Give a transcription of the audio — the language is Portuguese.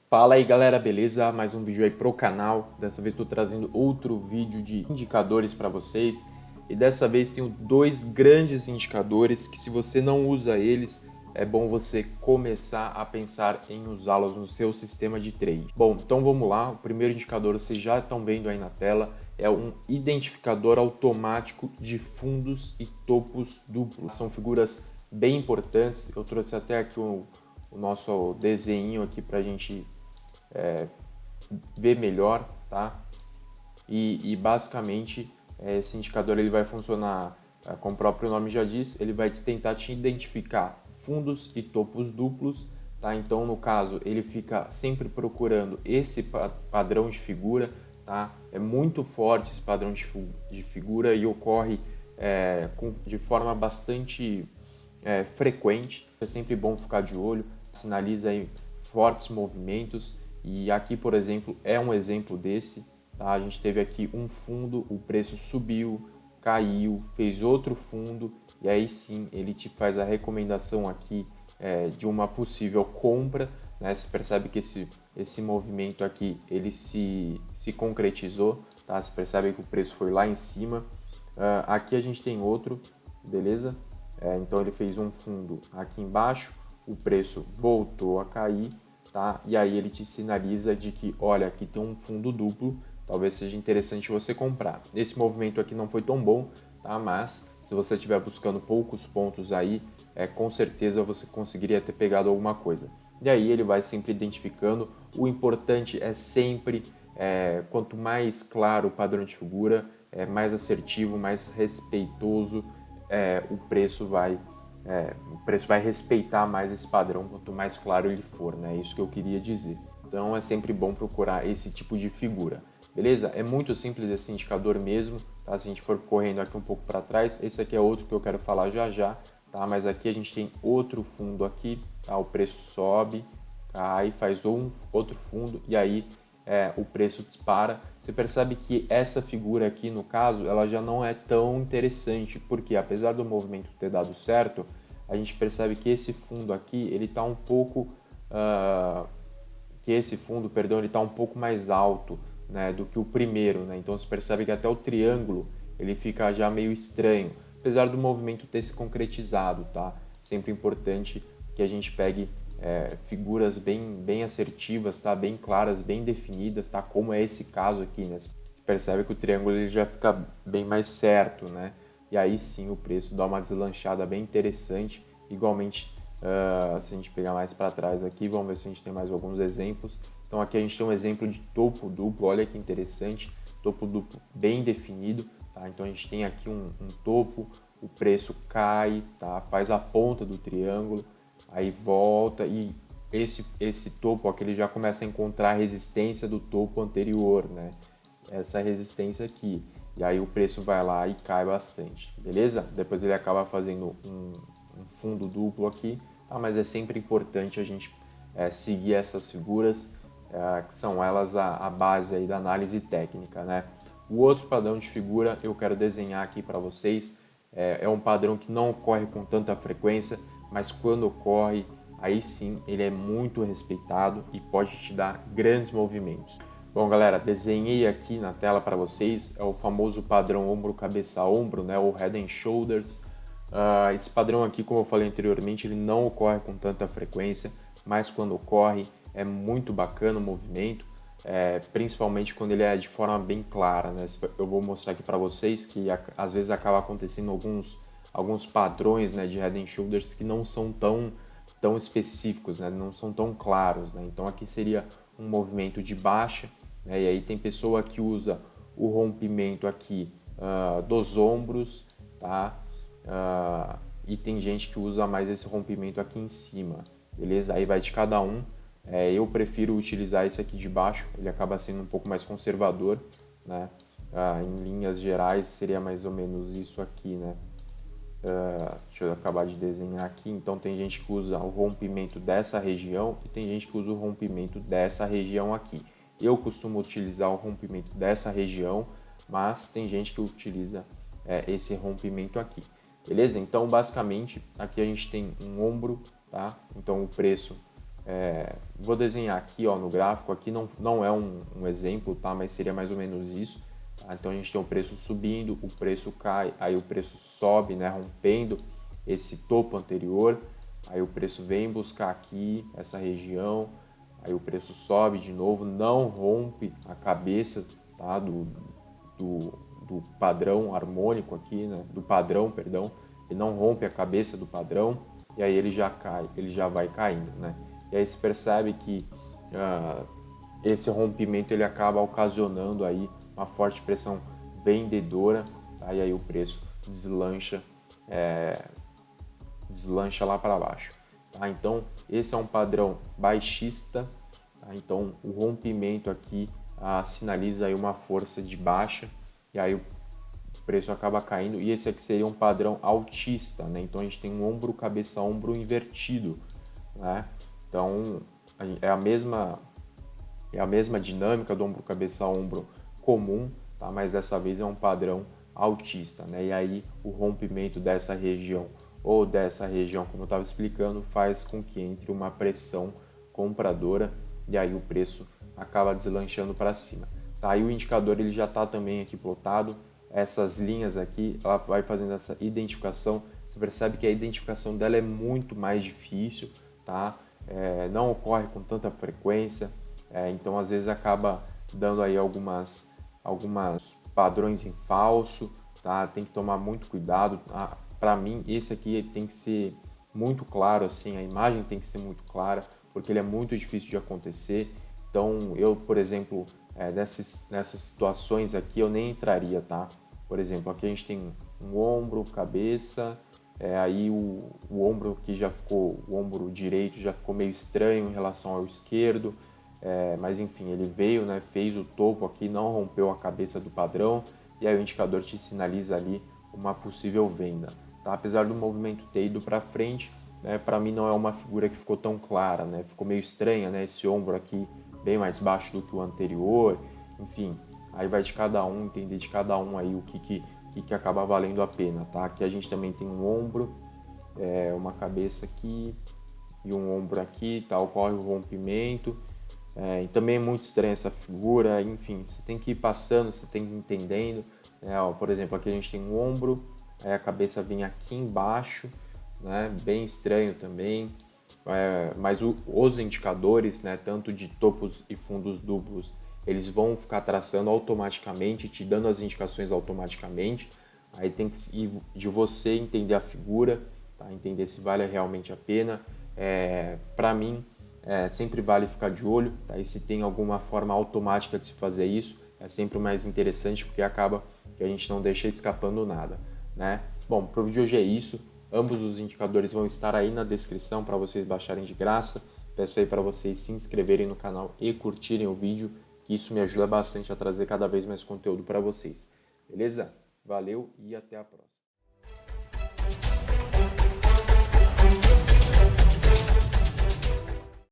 Fala aí galera, beleza? Mais um vídeo aí pro canal. Dessa vez estou trazendo outro vídeo de indicadores para vocês. E dessa vez tenho dois grandes indicadores que, se você não usa eles, é bom você começar a pensar em usá-los no seu sistema de trade. Bom, então vamos lá. O primeiro indicador vocês já estão vendo aí na tela, é um identificador automático de fundos e topos duplos. São figuras bem importantes. Eu trouxe até aqui o nosso desenho aqui para a gente ver melhor, tá? E basicamente esse indicador ele vai funcionar, como o próprio nome já diz, ele vai tentar te identificar fundos e topos duplos, tá? Então, no caso, ele fica sempre procurando esse padrão de figura, tá? É muito forte esse padrão de figura e ocorre de forma bastante frequente. É sempre bom ficar de olho, sinaliza aí fortes movimentos. E aqui, por exemplo, é um exemplo desse, tá? A gente teve aqui um fundo, o preço subiu, caiu, fez outro fundo e aí sim ele te faz a recomendação aqui de uma possível compra, né? Você percebe que esse movimento aqui ele se concretizou, tá? Você percebe que o preço foi lá em cima. Aqui a gente tem outro, beleza? Então ele fez um fundo aqui embaixo, o preço voltou a cair, tá? E aí ele te sinaliza de que, olha, aqui tem um fundo duplo, talvez seja interessante você comprar. Esse movimento aqui não foi tão bom, tá? Mas se você estiver buscando poucos pontos aí, com certeza você conseguiria ter pegado alguma coisa. E aí ele vai sempre identificando. O importante é sempre, quanto mais claro o padrão de figura, mais assertivo, mais respeitoso, o preço vai respeitar mais esse padrão quanto mais claro ele for, né? É isso que eu queria dizer. Então é sempre bom procurar esse tipo de figura, beleza? É muito simples esse indicador mesmo, tá? Se a gente for correndo aqui um pouco para trás, esse aqui é outro que eu quero falar já já, tá? Mas aqui a gente tem outro fundo aqui, tá? O preço sobe, cai, faz outro fundo e aí o preço dispara. Você percebe que essa figura aqui, no caso, ela já não é tão interessante, porque apesar do movimento ter dado certo, a gente percebe que esse fundo aqui, ele está um pouco, ele está um pouco mais alto, né, do que o primeiro, né? Então você percebe que até o triângulo ele fica já meio estranho, apesar do movimento ter se concretizado, tá? Sempre importante que a gente pegue figuras bem assertivas, tá? Bem claras, bem definidas, tá? Como é esse caso aqui, né? Você percebe que o triângulo ele já fica bem mais certo, né? E aí sim o preço dá uma deslanchada bem interessante. Igualmente, se a gente pegar mais para trás aqui, vamos ver se a gente tem mais alguns exemplos. Então aqui a gente tem um exemplo de topo duplo, olha que interessante, topo duplo bem definido, tá? Então a gente tem aqui um topo, o preço cai, tá? Faz a ponta do triângulo, aí volta e esse topo aqui ele já começa a encontrar a resistência do topo anterior, né? Essa resistência aqui. E aí o preço vai lá e cai bastante, beleza? Depois ele acaba fazendo um fundo duplo aqui, tá? Mas é sempre importante a gente seguir essas figuras, que são elas a base aí da análise técnica, né? O outro padrão de figura eu quero desenhar aqui para vocês, é um padrão que não ocorre com tanta frequência, mas quando ocorre, aí sim ele é muito respeitado e pode te dar grandes movimentos. Bom, galera, desenhei aqui na tela para vocês, é o famoso padrão ombro-cabeça-ombro, né, ou Head and Shoulders. Esse padrão aqui, como eu falei anteriormente, ele não ocorre com tanta frequência, mas quando ocorre é muito bacana o movimento, principalmente quando ele é de forma bem clara, né? Eu vou mostrar aqui para vocês que às vezes acaba acontecendo alguns padrões, né, de Head and Shoulders que não são tão específicos, né, não são tão claros, né? Então aqui seria um movimento de baixa, né? E aí tem pessoa que usa o rompimento aqui dos ombros, tá? E tem gente que usa mais esse rompimento aqui em cima, beleza? Aí vai de cada um. Eu prefiro utilizar esse aqui de baixo, ele acaba sendo um pouco mais conservador, né? Em linhas gerais seria mais ou menos isso aqui, né? Deixa eu acabar de desenhar aqui. Então tem gente que usa o rompimento dessa região e tem gente que usa o rompimento dessa região aqui. Eu costumo utilizar o rompimento dessa região, mas tem gente que utiliza esse rompimento aqui. Beleza? Então basicamente aqui a gente tem um ombro, tá? Então o preço Vou desenhar aqui, ó, no gráfico, aqui não é um exemplo, tá? Mas seria mais ou menos isso. Tá? Então a gente tem o preço subindo, o preço cai, aí o preço sobe, né? Rompendo esse topo anterior, aí o preço vem buscar aqui essa região, aí o preço sobe de novo, não rompe a cabeça, tá? do padrão harmônico aqui, né? Do padrão, perdão, ele não rompe a cabeça do padrão, e aí ele já cai, ele já vai caindo, né? E aí se percebe que esse rompimento ele acaba ocasionando aí uma forte pressão vendedora, tá? E aí o preço deslancha, deslancha lá para baixo. Tá? Então esse é um padrão baixista, tá? Então o rompimento aqui sinaliza aí uma força de baixa, e aí o preço acaba caindo, e esse aqui seria um padrão altista, né? Então a gente tem um ombro, cabeça, ombro invertido, né? Então é a mesma dinâmica do ombro, cabeça, ombro comum, tá? Mas dessa vez é um padrão altista, né? E aí o rompimento dessa região ou dessa região, como eu estava explicando, faz com que entre uma pressão compradora e aí o preço acaba deslanchando para cima. Tá? Aí o indicador ele já está também aqui plotado, essas linhas aqui, ela vai fazendo essa identificação. Você percebe que a identificação dela é muito mais difícil, tá? Não ocorre com tanta frequência, então às vezes acaba dando aí algumas padrões em falso, tá? Tem que tomar muito cuidado. Para mim, esse aqui tem que ser muito claro, assim, a imagem tem que ser muito clara, porque ele é muito difícil de acontecer. Então, eu, por exemplo, nessas situações aqui, eu nem entraria, tá? Por exemplo, aqui a gente tem um ombro, cabeça, aí o ombro que já ficou, o ombro direito já ficou meio estranho em relação ao esquerdo, mas enfim, ele veio, né, fez o topo aqui, não rompeu a cabeça do padrão, e aí o indicador te sinaliza ali uma possível venda. Tá? Apesar do movimento ter ido para frente, né, para mim não é uma figura que ficou tão clara, né? Ficou meio estranha, né? Esse ombro aqui bem mais baixo do que o anterior, enfim, aí vai de cada um, entender de cada um aí o que acaba valendo a pena, tá? Aqui a gente também tem um ombro, uma cabeça aqui e um ombro aqui, tá? Ocorre o rompimento, e também é muito estranha essa figura, enfim, você tem que ir passando, você tem que ir entendendo, né? Ó, por exemplo, aqui a gente tem um ombro, aí a cabeça vem aqui embaixo, né? Bem estranho também, mas os indicadores, né, tanto de topos e fundos duplos, eles vão ficar traçando automaticamente, te dando as indicações automaticamente. Aí tem que ir de você entender a figura, tá? Entender se vale realmente a pena. Para mim, sempre vale ficar de olho, tá? E se tem alguma forma automática de se fazer isso, é sempre mais interessante, porque acaba que a gente não deixa escapando nada, né? Bom, para o vídeo de hoje é isso. Ambos os indicadores vão estar aí na descrição para vocês baixarem de graça. Peço aí para vocês se inscreverem no canal e curtirem o vídeo, que isso me ajuda bastante a trazer cada vez mais conteúdo para vocês. Beleza? Valeu e até a próxima.